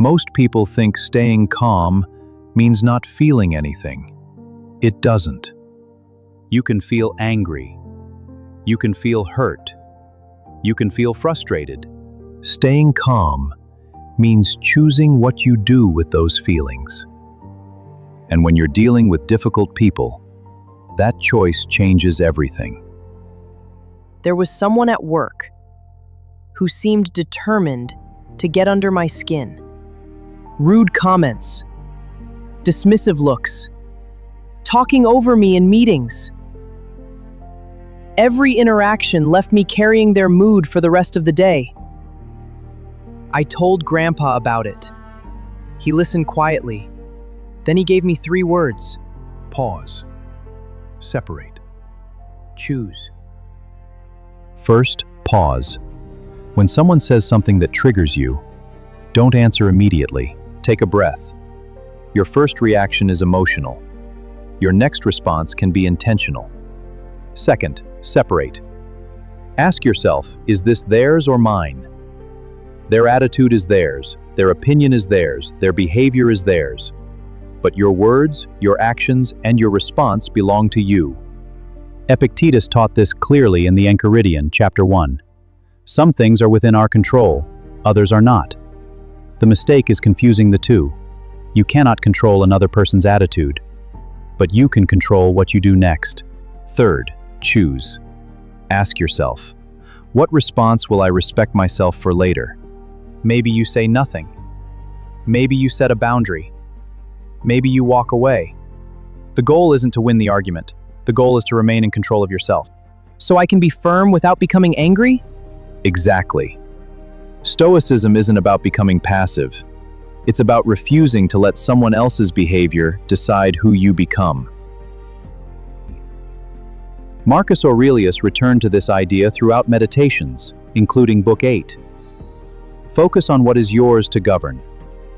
Most people think staying calm means not feeling anything. It doesn't. You can feel angry. You can feel hurt. You can feel frustrated. Staying calm means choosing what you do with those feelings. And when you're dealing with difficult people, that choice changes everything. There was someone at work who seemed determined to get under my skin. Rude comments, dismissive looks, talking over me in meetings. Every interaction left me carrying their mood for the rest of the day. I told Grandpa about it. He listened quietly. Then he gave me 3 words. Pause. Separate. Choose. First, pause. When someone says something that triggers you, don't answer immediately. Take a breath. Your first reaction is emotional. Your next response can be intentional. Second, separate. Ask yourself, is this theirs or mine? Their attitude is theirs, their opinion is theirs, their behavior is theirs. But your words, your actions, and your response belong to you. Epictetus taught this clearly in the Enchiridion, chapter 1. Some things are within our control, others are not. The mistake is confusing the two. You cannot control another person's attitude, but you can control what you do next. Third, choose. Ask yourself, what response will I respect myself for later? Maybe you say nothing. Maybe you set a boundary. Maybe you walk away. The goal isn't to win the argument. The goal is to remain in control of yourself. So I can be firm without becoming angry? Exactly. Stoicism isn't about becoming passive. It's about refusing to let someone else's behavior decide who you become. Marcus Aurelius returned to this idea throughout meditations, including Book 8. Focus on what is yours to govern,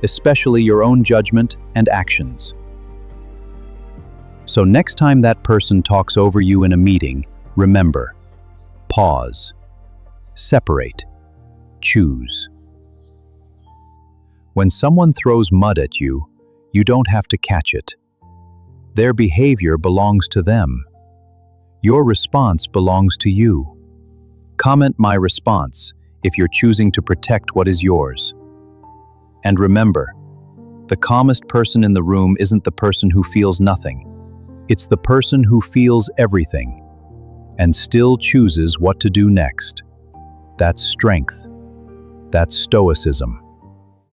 especially your own judgment and actions. So next time that person talks over you in a meeting, remember, pause, separate, choose. When someone throws mud at you, you don't have to catch it. Their behavior belongs to them. Your response belongs to you. Comment my response if you're choosing to protect what is yours. And remember, the calmest person in the room isn't the person who feels nothing. It's the person who feels everything and still chooses what to do next. That's strength. That's Stoicism.